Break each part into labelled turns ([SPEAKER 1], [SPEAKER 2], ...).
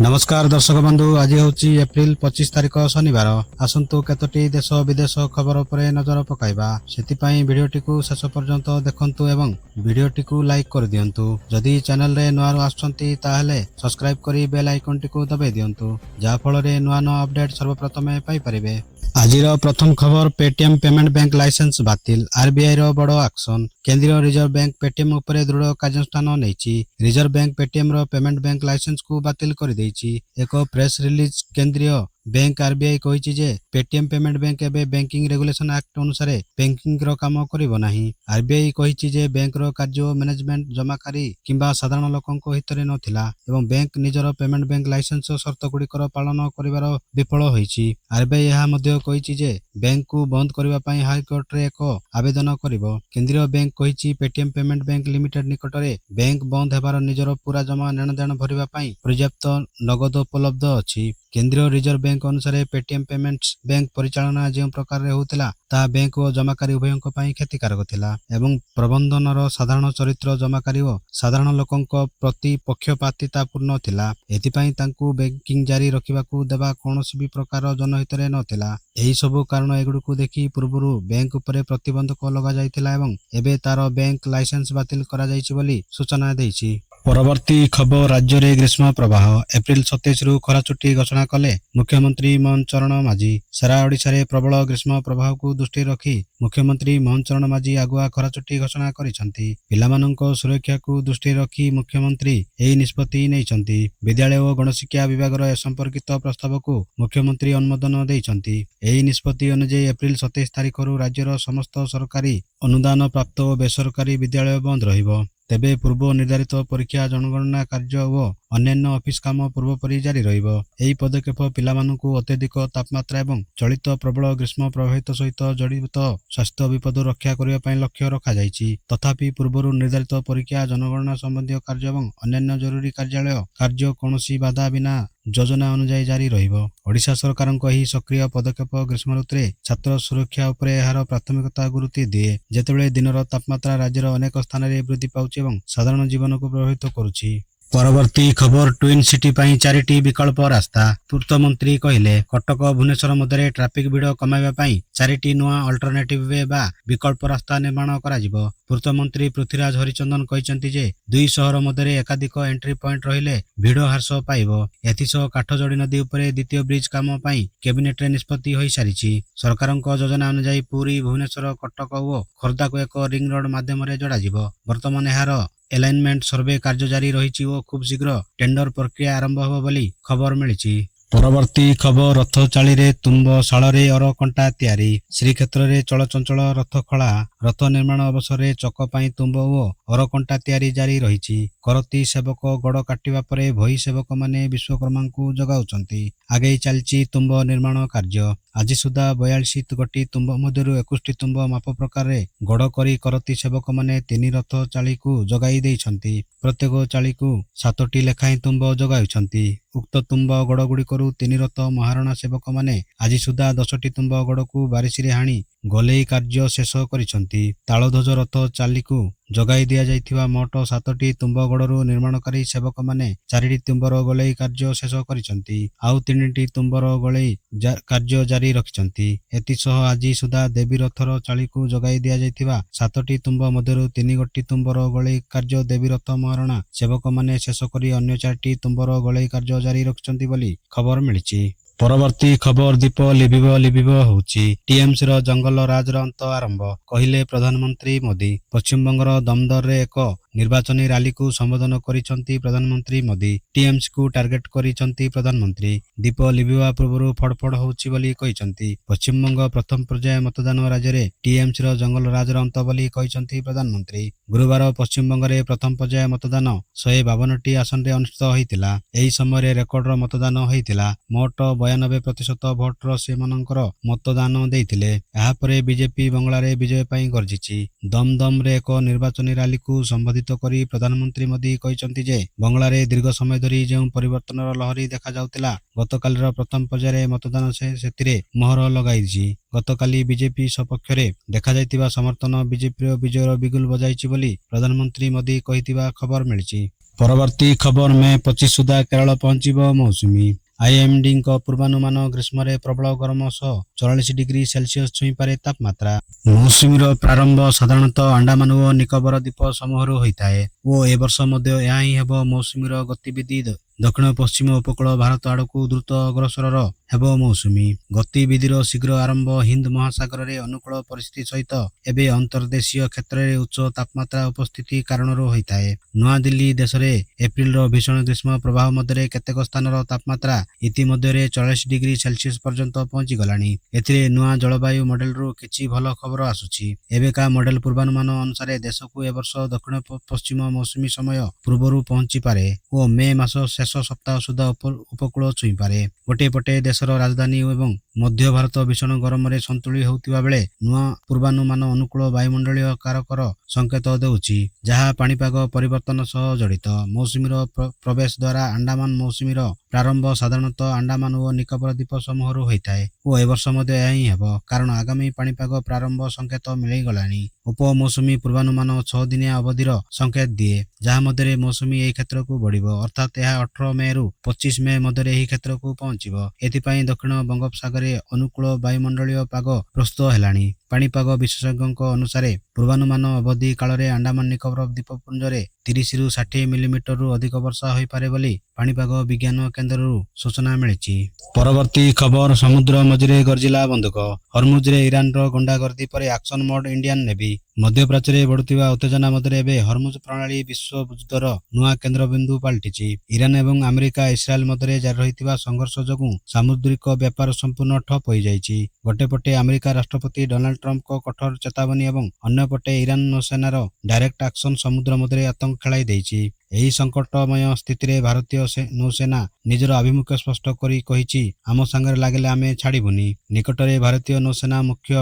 [SPEAKER 1] नमस्कार दर्शक बंधु आज हूँ एप्रिल 25 तारिख शनिवार आसतु केतोटी देश विदेश खबर पर नजर पकाइबा सेतिपाई भिडियोटी को शेष पर्यंत देखंतु एवं भिडियोटी को लाइक कर दियंतु जदि चैनल रे नुआ आछंती ताहले सब्सक्राइब करी बेल आइकन टी को दबाई दियंतु जा फल रे नुआ अपडेट सर्वप्रथमे पाई परिबे। आजिर प्रथम खबर पेटीएम पेमेंट बैंक लाइसेंस बातिल आरबीआई रो बड़ एक्शन केंद्रीय रिजर्व बैंक पेटीएम उपरे दृढ़ कार्यानुष्ठान नेइछि। रिजर्व बैंक पेटीएम रो पेमेंट बैंक लाइसेंस को बातिल कर देइछि। एक प्रेस रिलीज केंद्रीय बैंक आरबीआई कहिछि जे पेटीएम पेमेंट बैंक एबे बैंकिंग रेगुलेशन एक्ट अनुसार बैंकिंग रो काम करिवो नाही। आरबीआई कहिछि जे बैंक रो कार्य मैनेजमेंट जमाकारी किंबा साधारण लोकंको हितरे नथिला एवं बैंक निजर पेमेंट बैंक लाइसेंस शर्त गुड़िकर पालन करिवार विफल होइछि। आरबीआई यह मध्य कहिछि जे बैंक को बंद करिवा पई हाई कोर्ट रे एक आवेदन करिवो। केंद्रीय बैंक कहिछि पेटीएम पेमेंट बैंक लिमिटेड निकटरे बैंक बंद हेबार निजर पूरा जमा नेणदेण भरिवा पई पर्याप्त नगद उपलब्ध अछि। केंद्रीय रिजर्व बैंक अनुसार पेटीएम पेमेंट्स बैंक परिचालना जो प्रकार रे होतिला ता बैंक और जमाकारी उभयंक पई क्षतिकारक थिला एवं प्रबंधनर साधारण चरित्र जमाकारी और साधारण लोकंक प्रति पक्षपातितापूर्ण थिला। एथिपई तांकू बैंकिंग जारी रखिबाकू देबा कोनोसी भी प्रकार जनहित रे नथिला। एही सब कारण एगुडकू देखि पूर्वरु बैंक उपरे प्रतिबंधक लगा जायतिला एवं एबे तार बैंक लाइसेंस बातिल करा जायछि बोली सूचना दैछि। परवर्ती खबर राज्य रे ग्रीष्म प्रवाह एप्रिल 27 रु खरा छुट्टी घोषणा कले मुख्यमंत्री मोहन चरण माझी। सारा ओडिशा रे प्रबल ग्रीष्म प्रवाह को दृष्टि रखी मुख्यमंत्री मोहन चरण माझी आगुआ खरा छुट्टी घोषणा करिसंती। पिलामानंको सुरक्षा को दृष्टि रखी मुख्यमंत्री एही निष्पत्ति नेइसंती। विद्यालय और गणशिक्षा विभाग रो संपर्कित प्रस्ताव को मुख्यमंत्री अनुमोदन देइसंती। एही निष्पत्ति अनुसार एप्रिल 27 तारिख रु राज्यर समस्त सरकारी अनुदान प्राप्त और बेसरकारी विद्यालय बंद रहिबो। तेबे पूर्व निर्धारित परीक्षा जनगणना कार्य और अन्यान्य ऑफिस काम पूर्वपरि जारी रहिबो। एही पदक्षेप पिलामानंकु अत्यधिक तापमात्रा एवं चलित प्रबल ग्रीष्म प्रभावित सहित जड़ित स्वास्थ्य विपद रक्षा करिवा पई लक्ष्य रखा जायछि। तथापि पूर्वरु निर्धारित परीक्षा जनगणना संबंधी कार्य एवं अन्यान्य जरूरी कार्यालय कार्य कोनोसी बाधा बिना योजना अनुसार जारी रहिबो। ओडिशा सरकारक एही सक्रिय पदक्षेप ग्रीष्म ऋतुरे छात्र सुरक्षा उपरे एहार प्राथमिकता गुरुत्व दिए जेतेबेले दिनर तापमात्रा राज्यर अनेक स्थान रे वृद्धि पाउछि एवं साधारण जीवन को प्रभावित करुछि। परवर्ती खबर ट्विन सिटी पई 4टी विकल्प रास्ता पूर्त मंत्री कहले कटक भुवनेश्वर मध्य ट्राफिक भिड़ कमाइबा पई 4टी नुआ अल्टरनेटिव वे बा विकल्प रास्ता निर्माण कराजिबो। पूर्त मंत्री पृथ्वीराज हरिचंदन कहिसंती जे दुई शहर मध्य एकाधिक एंट्री पॉइंट रहिले भिड़ ह्रास पाइबो। एथिसह काठजोड़ी नदी उपरे द्वितीय ब्रिज काम पई कैबिनेट रे निष्पत्ति होई सारिछि। सरकारक योजना अनुसार पुरी भुवनेश्वर कटक और खोर्धा को एक रिंग रोड माध्यम रे जोड़ाजिबो। वर्तमान एहार एलाइनमेंट सर्वे कार्य जारी रही और खूब शीघ्र टेंडर प्रक्रिया आरंभ होब बोली खबर मिली। परवर्ती खबर रथ चाली रे तुम्ब शाल रे अरकंटा तैयारी श्रीक्षेत्र रे चलचंचल रथ खला रथ निर्माण अवसर रे चक पाई तुम्ब और अरकंटा तैयारी जारी रही। करती सेवक गड़ काटिबा परे भई सेवक माने विश्वकर्मा को जगाउचंती। आगे चलची तुम्ब निर्माण कार्य आज सुधा 42 गोटी तुम्ब मध्यरु 21 तुम्ब माप प्रकार रे गड़ करी करती सेवक माने 3 रथ चाली को जगाई देइछंती। प्रत्येक चाली को 7टी लेखाई तुम्ब जगाउछंती। उक्त तुम्ब गड़ गुड़िकरू 3 रथ महारणा सेवक माने आज सुधा 10टी तुम्ब गड़ को बारिश रे हाणी गलेई कार्य शेष करिसंती। तालध्वज रथ चाली को जगाई दिया जाइथिबा मोट 7टी तुम्ब गड़रू निर्माणकारी सेवक माने 4टी तुम्बर गलेई कार्य शेष करिसंती। आउ 3टी तुम्बर गलेई कार्य जारी रखिसंती। एतिसह आज सुधा देवी रथर चाली को जगाई दिया जाइथिबा 7टी तुम्ब मध्यरु 3 गोटी तुम्बर गलेई कार्य देवी रथ महारणा सेवक माने शेष करी अन्य 4टी तुम्बर गलेई कार्य जारी रखिसंती बोली खबर मिलिछि। परवर्ती खबर दीप लिभिब होउछि टीएमसी रो जंगल राज रो अंत आरंभ कहिले प्रधानमंत्री मोदी। पश्चिम बंगर दमदर रे एक निर्वाचनी रैली को संबोधन करिसंती प्रधानमंत्री मोदी। टीएमसी को टार्गेट करिसंती प्रधानमंत्री। दीप लिभिबा पूर्व फड़फड़ होउछि बोली कहिसंती। पश्चिम बंग प्रथम पर्याय मतदान राज्य रे टीएमसी रो जंगल राज रो अंत बोली कहिसंती प्रधानमंत्री। गुरुवार पश्चिम बंग रे प्रथम पर्याय मतदान 152टी आसन रे अनुष्ठित होइतिला। एही समय रे रेकर्ड रो मतदान होइतिला। मोट 92% भोट रो सेमानंकर मतदान देइथिले। एहा परे बीजेपी बंगला रे विजय पई गर्जिछि। दमदम रे एक निर्वाचनी रैली को संबोधित ଉଦ୍ଧୃତ କରି ପ୍ରଧାନମନ୍ତ୍ରୀ ମୋଦି କହିଛନ୍ତି ଯେ ବଙ୍ଗଳାରେ ଦୀର୍ଘ ସମୟ ଧରି ଯେଉଁ ପରିବର୍ତ୍ତନର ଲହରୀ ଦେଖାଯାଉଥିଲା, ଗତକାଲିର ପ୍ରଥମ ପର୍ଯ୍ୟାୟରେ ମତଦାନ ସେଥିରେ ମୋହର ଲଗାଇଛି। ଗତକାଲି ବିଜେପି ସପକ୍ଷରେ ଦେଖାଯାଇଥିବା ସମର୍ଥନ ବିଜେପିର ବିଜୟର ବିଗୁଲ ବଜାଇଛି ବୋଲି ପ୍ରଧାନମନ୍ତ୍ରୀ ମୋଦି କହିଥିବା ଖବର ମିଳିଛି। ପରବର୍ତ୍ତୀ ଖବର ମେ 25 ସୁଦ୍ଧା କେରଳ ପହଞ୍ଚିବ ମୌସୁମୀ। ଆଇଏମ୍ଡିଙ୍କ ପୂର୍ବାନୁମାନ ଗ୍ରୀଷ୍ମରେ ପ୍ରବଳ ଗରମ ସହ 44 ଡିଗ୍ରୀ ସେଲସିୟସ୍ ଛୁଇଁପାରେ ତାପମାତ୍ରା। ମୌସୁମୀର ପ୍ରାରମ୍ଭ ସାଧାରଣତଃ ଆଣ୍ଡାମାନ ଓ ନିକୋବର ଦ୍ୱୀପ ସମୂହରୁ ହୋଇଥାଏ ଓ ଏ ବର୍ଷ ମଧ୍ୟ ଏହା ହିଁ ହେବ। ମୌସୁମୀର ଗତିବିଧି ଦକ୍ଷିଣ ପଶ୍ଚିମ ଉପକୂଳ ଭାରତ ଆଡ଼କୁ ଦ୍ରୁତ ଅଗ୍ରସର ହେବ। ମୌସୁମୀ ଗତିବିଧିର ଶୀଘ୍ର ଆରମ୍ଭ ହିନ୍ଦ ମହାସାଗରରେ ଅନୁକୂଳ ପରିସ୍ଥିତି ସହିତ ଏବେ ଅନ୍ତର୍ଦେଶୀୟ କ୍ଷେତ୍ରରେ ଉଚ୍ଚ ତାପମାତ୍ରା ଉପସ୍ଥିତି କାରଣରୁ ହୋଇଥାଏ। ନୂଆଦିଲ୍ଲୀ ଦେଶରେ ଏପ୍ରିଲର ଭୀଷଣ ଗ୍ରୀଷ୍ମ ପ୍ରବାହ ମଧ୍ୟରେ କେତେକ ସ୍ଥାନର ତାପମାତ୍ରା ଇତିମଧ୍ୟରେ 44 ଡିଗ୍ରୀ ସେଲସିୟସ୍ ପର୍ଯ୍ୟନ୍ତ ପହଞ୍ଚିଗଲାଣି। ଏଥିରେ ନୂଆ ଜଳବାୟୁ ମଡେଲରୁ କିଛି ଭଲ ଖବର ଆସୁଛି। ଏବେକା ମଡେଲ ପୂର୍ବାନୁମାନ ଅନୁସାରେ ଦେଶକୁ ଏ ବର୍ଷ ଦକ୍ଷିଣ ପଶ୍ଚିମ ମୌସୁମୀ ସମୟ ପୂର୍ବରୁ ପହଞ୍ଚିପାରେ ଓ ମେ ମାସ ଶେଷ ସପ୍ତାହ ସୁଦ୍ଧା ଉପକୂଳ ଛୁଇଁପାରେ। ଗୋଟିଏ ପଟେ ଦେଶର ରାଜଧାନୀ ଏବଂ ମଧ୍ୟ ଭାରତ ଭୀଷଣ ଗରମରେ ସନ୍ତୁଳି ହେଉଥିବା ବେଳେ ନୂଆ ପୂର୍ବାନୁମାନ ଅନୁକୂଳ ବାୟୁମଣ୍ଡଳୀୟ କାରକର ସଂକେତ ଦେଉଛି, ଯାହା ପାଣିପାଗ ପରିବର୍ତ୍ତନ ସହ ଜଡ଼ିତ। ମୌସୁମୀର ପ୍ରବେଶ ଦ୍ୱାରା ଆଣ୍ଡାମାନ ମୌସୁମୀର ପ୍ରାରମ୍ଭ ସାଧାରଣତଃ ଆଣ୍ଡାମାନ ଓ ନିକୋବର ଦ୍ୱୀପ ସମୂହରୁ ହୋଇଥାଏ ଓ ଏ ବର୍ଷ ମଧ୍ୟ ଏହା ହିଁ ହେବ, କାରଣ ଆଗାମୀ ପାଣିପାଗ ପ୍ରାରମ୍ଭ ସଂକେତ ମିଳିଗଲାଣି। ଉପମୌସୁମୀ ପୂର୍ବାନୁମାନ 6 ଦିନିଆ ଅବଧିର ସଂକେତ ଦିଏ, ଯାହା ମଧ୍ୟରେ ମୌସୁମୀ ଏହି କ୍ଷେତ୍ରକୁ ବଢ଼ିବ, ଅର୍ଥାତ୍ ଏହା 18 ମେରୁ 25 ମେ ମଧ୍ୟରେ ଏହି କ୍ଷେତ୍ରକୁ ପହଞ୍ଚିବ। ଏଥିପାଇଁ ଦକ୍ଷିଣ ବଙ୍ଗୋପସାଗରରେ ଅନୁକୂଳ ବାୟୁମଣ୍ଡଳୀୟ ପାଗ ପ୍ରସ୍ତୁତ ହେଲାଣି। ପାଣିପାଗ ବିଶେଷଜ୍ଞଙ୍କ ଅନୁସାରେ ପୂର୍ବାନୁମାନ ଅବଧି କାଳରେ ଆଣ୍ଡାମାନ ନିକୋବର ଦ୍ୱୀପପୁଞ୍ଜରେ 30ରୁ 60 ମିଲିମିଟରରୁ ଅଧିକ ବର୍ଷା ହୋଇପାରେ ବୋଲି ପାଣିପାଗ ବିଜ୍ଞାନ କେନ୍ଦ୍ରରୁ ସୂଚନା ମିଳିଛି। ପରବର୍ତ୍ତୀ ଖବର ସମୁଦ୍ର ମଝିରେ ଗର୍ଜିଲା ବନ୍ଧୁକ। ହରମୁଜରେ ଇରାନର ଗୁଣ୍ଡାଗର୍ଦ୍ଦି ପରେ ଆକ୍ସନ ମୋଡ୍ ଇଣ୍ଡିଆନ ନେଭି। ମଧ୍ୟପ୍ରାଚ୍ୟରେ ବଢୁଥିବା ଉତ୍ତେଜନା ମଧ୍ୟରେ ଏବେ ହରମୁଜ ପ୍ରଣାଳୀ ବିଶ୍ୱଯୁଦ୍ଧର ନୂଆ କେନ୍ଦ୍ରବିନ୍ଦୁ ପାଲଟିଛି। ଇରାନ ଏବଂ ଆମେରିକା ଇସ୍ରାଏଲ ମଧ୍ୟରେ ଜାରି ରହିଥିବା ସଂଘର୍ଷ ଯୋଗୁଁ ସାମୁଦ୍ରିକ ବ୍ୟାପାର ସମ୍ପୂର୍ଣ୍ଣ ଠପ୍ ହୋଇଯାଇଛି। ଗୋଟେ ପଟେ ଆମେରିକା ରାଷ୍ଟ୍ରପତି ଡୋନାଲ୍ଡ ଟ୍ରମ୍ପଙ୍କ କଠୋର ଚେତାବନୀ ଏବଂ ଅନ୍ୟପଟେ ଇରାନ ନୌସେନାର ଡାଇରେକ୍ଟ ଆକ୍ସନ ସମୁଦ୍ର ମଧ୍ୟରେ ଆତଙ୍କ ଖେଳାଇ ଦେଇଛି। ଏହି ସଂକଟମୟ ସ୍ଥିତିରେ ଭାରତୀୟ ନୌସେନା ନିଜର ଆଭିମୁଖ୍ୟ ସ୍ପଷ୍ଟ କରି କହିଛି, ଆମ ସାଙ୍ଗରେ ଲାଗିଲେ ଆମେ ଛାଡ଼ିବୁନି। ନିକଟରେ ଭାରତୀୟ ନୌସେନା ମୁଖ୍ୟ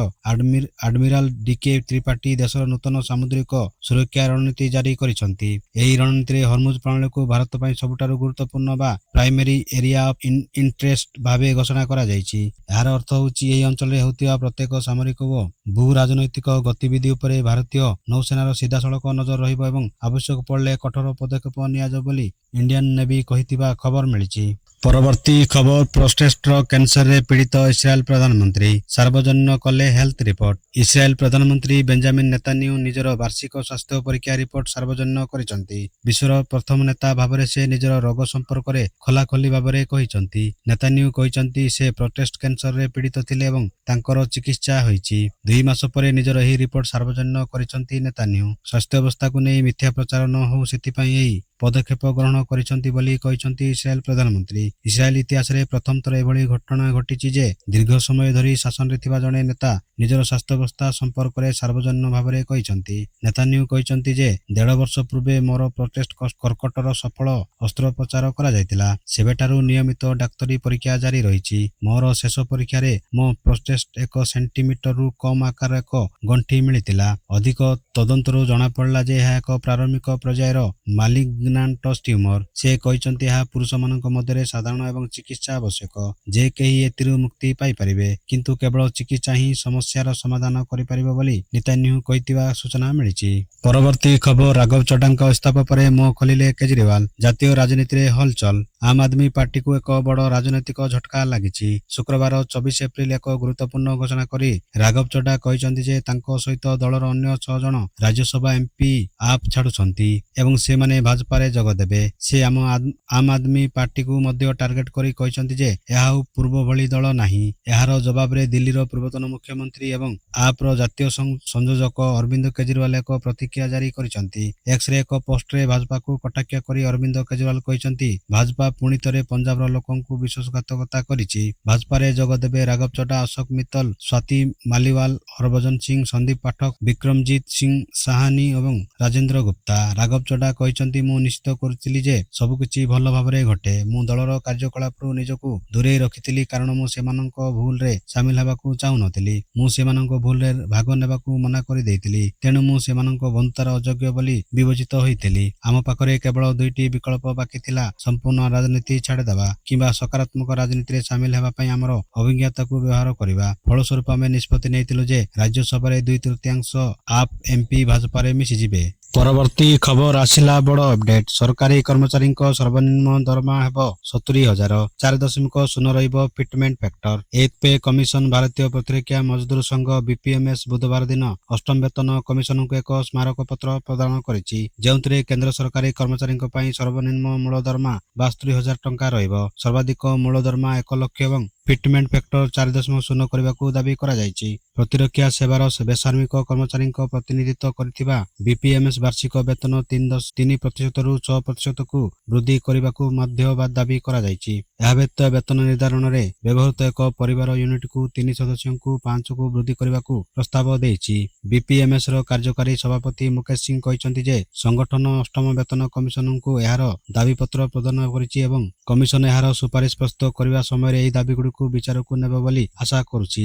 [SPEAKER 1] ଆଡମିରାଲ ଡିକେ ତ୍ରିପାଠୀ ଦେଶର ନୂତନ ସାମୁଦ୍ରିକ ସୁରକ୍ଷା ରଣନୀତି ଜାରି କରିଛନ୍ତି। ଏହି ରଣନୀତିରେ ହରମୁଜ ପ୍ରଣାଳୀକୁ ଭାରତ ପାଇଁ ସବୁଠାରୁ ଗୁରୁତ୍ୱପୂର୍ଣ୍ଣ ବା ପ୍ରାଇମେରୀ ଏରିଆ ଅଫ୍ ଇଣ୍ଟରେଷ୍ଟ ଭାବେ ଘୋଷଣା କରାଯାଇଛି। ଏହାର ଅର୍ଥ ହେଉଛି ଏହି ଅଞ୍ଚଳରେ ହେଉଥିବା ପ୍ରତ୍ୟେକ ସାମରିକ ଓ ଭୂ ରାଜନୈତିକ ଗତିବିଧି ଉପରେ ଭାରତୀୟ ନୌସେନାର ସିଧାସଳଖ ନଜର ରହିବ ଏବଂ ଆବଶ୍ୟକ ପଡ଼ିଲେ କଠୋର ପଦକ୍ଷେପ ନିଆଯିବ ବୋଲି ଇଣ୍ଡିଆନ ନେଭି କହିଥିବା ଖବର ମିଳିଛି। ପରବର୍ତ୍ତୀ ଖବର ପ୍ରୋଷ୍ଟେଟ୍ର କ୍ୟାନ୍ସରରେ ପୀଡ଼ିତ ଇସ୍ରାଏଲ ପ୍ରଧାନମନ୍ତ୍ରୀ ସାର୍ବଜନୀନ କଲେ ହେଲ୍ଥ ରିପୋର୍ଟ। ଇସ୍ରାଏଲ ପ୍ରଧାନମନ୍ତ୍ରୀ ବେଞ୍ଜାମିନ ନେତାନ୍ୟାହୁ ନିଜର ବାର୍ଷିକ ସ୍ୱାସ୍ଥ୍ୟ ପରୀକ୍ଷା ରିପୋର୍ଟ ସାର୍ବଜନୀନ କରିଛନ୍ତି। ବିଶ୍ୱର ପ୍ରଥମ ନେତା ଭାବରେ ସେ ନିଜର ରୋଗ ସମ୍ପର୍କରେ ଖୋଲାଖୋଲି ଭାବରେ କହିଛନ୍ତି। ନେତାନ୍ୟାହୁ କହିଛନ୍ତି ସେ ପ୍ରୋଷ୍ଟେଟ୍ କ୍ୟାନ୍ସରରେ ପୀଡ଼ିତ ଥିଲେ ଏବଂ ତାଙ୍କର ଚିକିତ୍ସା ହୋଇଛି। 2 ମାସ ପରେ ନିଜର ଏହି ରିପୋର୍ଟ ସାର୍ବଜନୀନ କରିଛନ୍ତି ନେତାନ୍ୟାହୁ। ସ୍ୱାସ୍ଥ୍ୟ ଅବସ୍ଥାକୁ ନେଇ ମିଥ୍ୟା ପ୍ରଚାର ନ ହେଉ ସେଥିପାଇଁ ଏହି ପଦକ୍ଷେପ ଗ୍ରହଣ କରିଛନ୍ତି ବୋଲି କହିଛନ୍ତି ଇସ୍ରାଏଲ ପ୍ରଧାନମନ୍ତ୍ରୀ। ଇସ୍ରାଏଲ ଇତିହାସରେ ପ୍ରଥମ ଥର ଏଭଳି ଘଟଣା ଘଟିଛି ଯେ ଦୀର୍ଘ ସମୟ ଧରି ଶାସନରେ ଥିବା ଜଣେ ନେତା ନିଜର ସ୍ୱାସ୍ଥ୍ୟାବସ୍ଥା ସମ୍ପର୍କରେ ସାର୍ବଜନୀନ ଭାବରେ କହିଛନ୍ତି। ନେତାନ୍ୟାହୁ କହିଛନ୍ତି ଯେ 1.5 ବର୍ଷ ପୂର୍ବେ ମୋର ପ୍ରୋଷ୍ଟେଟ୍ କର୍କଟର ସଫଳ ଅସ୍ତ୍ରୋପଚାର କରାଯାଇଥିଲା। ସେବେଠାରୁ ନିୟମିତ ଡାକ୍ତରୀ ପରୀକ୍ଷା ଜାରି ରହିଛି। ମୋର ଶେଷ ପରୀକ୍ଷାରେ ମୋ ପ୍ରୋଷ୍ଟେଟ୍ 1 ସେଣ୍ଟିମିଟରରୁ କମ୍ ଆକାରର ଏକ ଗଣ୍ଠି ମିଳିଥିଲା। ଅଧିକ ତଦନ୍ତରୁ ଜଣାପଡ଼ିଲା ଯେ ଏହା ଏକ ପ୍ରାରମ୍ଭିକ ପର୍ଯ୍ୟାୟର ମାଲିଗ୍ନାଣ୍ଟ ଟ୍ୟୁମର। ସେ କହିଛନ୍ତି ଏହା ପୁରୁଷମାନଙ୍କ ମଧ୍ୟରେ ସାଧାରଣ ଏବଂ ଚିକିତ୍ସା ଆବଶ୍ୟକ। ଯେ କେହି ଏଥିରୁ ମୁକ୍ତି ପାଇପାରିବେ, କିନ୍ତୁ କେବଳ ଚିକିତ୍ସା ହିଁ ସମସ୍ୟାର ସମାଧାନ କରିପାରିବ ବୋଲି ନେତାନ୍ୟାହୁ କହିଥିବା ସୂଚନା ମିଳିଛି। ପରବର୍ତ୍ତୀ ଖବର ରାଘବ ଚଡ୍ଡାଙ୍କ ଇସ୍ତଫା ପରେ ମୁହଁ ଖୋଲିଲେ କେଜରିୱାଲ। ଜାତୀୟ ରାଜନୀତିରେ ହଲଚଲ। ଆମ୍ ଆଦମୀ ପାର୍ଟିକୁ ଏକ ବଡ଼ ରାଜନୈତିକ ଝଟକା ଲାଗିଛି। ଶୁକ୍ରବାର 24 ଏପ୍ରିଲ ଏକ ଗୁରୁତ୍ୱପୂର୍ଣ୍ଣ ଘୋଷଣା କରି ରାଘବ ଚଡ୍ଡା କହିଛନ୍ତି ଯେ ତାଙ୍କ ସହିତ ଦଳର ଅନ୍ୟ 6 ଜଣ ରାଜ୍ୟସଭା ଏମ୍ପି ଆପ୍ ଛାଡୁଛନ୍ତି ଏବଂ ସେମାନେ ଭାଜପାରେ ଯୋଗ ଦେବେ। ସେ ଆମ୍ ଆଦମୀ ପାର୍ଟିକୁ ମଧ୍ୟ ଟାର୍ଗେଟ କରି କହିଛନ୍ତି ଯେ ଏହା ଆଉ ପୂର୍ବ ଭଳି ଦଳ ନାହିଁ। ଏହାର ଜବାବରେ ଦିଲ୍ଲୀର ପୂର୍ବତନ ମୁଖ୍ୟମନ୍ତ୍ରୀ ଏବଂ ଆପ୍ର ଜାତୀୟ ସଂଯୋଜକ ଅରବିନ୍ଦ କେଜରିୱାଲ ଏକ ପ୍ରତିକ୍ରିୟା ଜାରି କରିଛନ୍ତି। ଏକ୍ସରେ ଏକ ପୋଷ୍ଟରେ ଭାଜପାକୁ କଟାକ୍ଷ କରି ଅରବିନ୍ଦ କେଜରିୱାଲ କହିଛନ୍ତି, ଭାଜପା ପୁଣି ଥରେ ପଞ୍ଜାବର ଲୋକଙ୍କୁ ବିଶ୍ୱାସଘାତକତା କରିଛି। ଭାଜପାରେ ଯୋଗ ଦେବେ ରାଘବ ଚଡ୍ଡା, ଅଶୋକ ମିତ୍ତଲ, ସ୍ୱାତି ମାଲିୱାଲ, ହରଭଜନ ସିଂ, ସନ୍ଦୀପ ପାଠକ, ବିକ୍ରମଜିତ ସିଂ ସାହାନୀ ଏବଂ ରାଜେନ୍ଦ୍ର ଗୁପ୍ତା। ରାଘବ ଚଡ୍ଡା କହିଛନ୍ତି, ମୁଁ ସୁନିଶ୍ଚିତ କରିଥିଲି ଯେ ସବୁକିଛି ଭଲ ଭାବରେ ଘଟେ। ମୁଁ ଦଳର କାର୍ଯ୍ୟକଳାପରୁ ନିଜକୁ ଦୂରେଇ ରଖିଥିଲି କାରଣ ମୁଁ ସେମାନଙ୍କ ଭୁଲରେ ସାମିଲ ହେବାକୁ ଚାହୁଁନଥିଲି। ମୁଁ ସେମାନଙ୍କ ଭୁଲରେ ଭାଗ ନେବାକୁ ମନା କରିଦେଇଥିଲି। ତେଣୁ ମୁଁ ସେମାନଙ୍କ ବନ୍ଧୁତାର ଅଯୋଗ୍ୟ ବୋଲି ବିବେଚିତ ହୋଇଥିଲି। ଆମ ପାଖରେ କେବଳ ଦୁଇଟି ବିକଳ୍ପ ବାକି ଥିଲା, ସମ୍ପୂର୍ଣ୍ଣ ରାଜନୀତି ଛାଡ଼ିଦେବା କିମ୍ବା ସକାରାତ୍ମକ ରାଜନୀତିରେ ସାମିଲ ହେବା ପାଇଁ ଆମର ଅଭିଜ୍ଞତାକୁ ବ୍ୟବହାର କରିବା। ଫଳସ୍ୱରୂପ ଆମେ ନିଷ୍ପତ୍ତି ନେଇଥିଲୁ ଯେ ରାଜ୍ୟସଭାରେ 2/3 ଆପ୍ ଏମ୍ପି ଭାଜପାରେ ମିଶିଯିବେ। ପରବର୍ତ୍ତୀ ଖବର ଆସିଲା ବଡ଼ ଅପଡେଟ୍। ସରକାରୀ କର୍ମଚାରୀଙ୍କ ସର୍ବନିମ୍ନ ଦରମା ହେବ 70,000। 4.0 ରହିବ ଫିଟମେଣ୍ଟ ଫ୍ୟାକ୍ଟର। 1 pay commission. ଭାରତୀୟ ପ୍ରତିରକ୍ଷା ମଜଦୁର ସଂଘ BPMS ବୁଧବାର ଦିନ ଅଷ୍ଟମ ବେତନ କମିଶନଙ୍କୁ ଏକ ସ୍ମାରକପତ୍ର ପ୍ରଦାନ କରିଛି, ଯେଉଁଥିରେ କେନ୍ଦ୍ର ସରକାରୀ କର୍ମଚାରୀଙ୍କ ପାଇଁ ସର୍ବନିମ୍ନ ମୂଳ ଦରମା 72,000 ଟଙ୍କା ରହିବ। ସର୍ବାଧିକ ମୂଳ ଦରମା 1 ଲକ୍ଷ ଏବଂ ଫିଟମେଣ୍ଟ ଫ୍ୟାକ୍ଟର 4.0 କରିବାକୁ ଦାବି କରାଯାଇଛି। ପ୍ରତିରକ୍ଷା ସେବାର ବେସାମରିକ କର୍ମଚାରୀଙ୍କ ପ୍ରତିନିଧିତ୍ୱ କରିଥିବା BPMS ବାର୍ଷିକ ବେତନ 3.3%ରୁ 6%କୁ ବୃଦ୍ଧି କରିବାକୁ ମଧ୍ୟ ଦାବି କରାଯାଇଛି। ଏହା ବ୍ୟତୀତ ବେତନ ନିର୍ଦ୍ଧାରଣରେ ବ୍ୟବହୃତ ଏକ ପରିବାର ୟୁନିଟକୁ 3 ସଦସ୍ୟଙ୍କୁ 5କୁ ବୃଦ୍ଧି କରିବାକୁ ପ୍ରସ୍ତାବ ଦେଇଛି। BPMSର କାର୍ଯ୍ୟକାରୀ ସଭାପତି ମୁକେଶ ସିଂ କହିଛନ୍ତି ଯେ ସଂଗଠନ ଅଷ୍ଟମ ବେତନ କମିଶନଙ୍କୁ ଏହାର ଦାବିପତ୍ର ପ୍ରଦାନ କରିଛି ଏବଂ କମିଶନ ଏହାର ସୁପାରିଶ ପ୍ରସ୍ତୁତ କରିବା ସମୟରେ ଏହି ଦାବିଗୁଡ଼ିକୁ ବିଚାରକୁ ନେବ ବୋଲି ଆଶା କରୁଛି।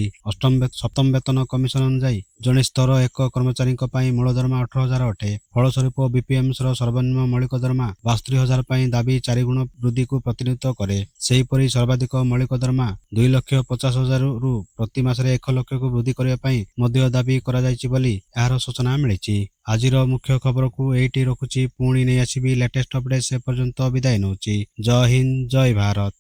[SPEAKER 1] ସପ୍ତମ ବେତନ କମିଶନ ଅନୁଯାୟୀ ଜଣେ ସ୍ତର 1 କର୍ମଚାରୀଙ୍କ ପାଇଁ ମୂଳ ଦରମା 18,000 ଅଟେ। ଫଳସ୍ୱରୂପ BPMSର ସର୍ବନିମ୍ନ ମୌଳିକ ଦରମା 72,000 ପାଇଁ ଦାବି 4 ଗୁଣ ବୃଦ୍ଧିକୁ ପ୍ରତିନିଧିତ୍ୱ କରେ। ସେହିପରି ସର୍ବାଧିକ ମୌଳିକ ଦରମା 2,50,000ରୁ ପ୍ରତି ମାସରେ 1 ଲକ୍ଷକୁ ବୃଦ୍ଧି କରିବା ପାଇଁ ମଧ୍ୟ ଦାବି କରାଯାଇଛି ବୋଲି ଏହାର ସୂଚନା ମିଳିଛି। ଆଜିର ମୁଖ୍ୟ ଖବରକୁ ଏଇଠି ରଖୁଛି, ପୁଣି ନେଇ ଆସିବି ଲେଟେଷ୍ଟ ଅପଡେଟ୍। ସେ ପର୍ଯ୍ୟନ୍ତ ବିଦାୟ ନେଉଛି। ଜୟ ହିନ୍ଦ, ଜୟ ଭାରତ।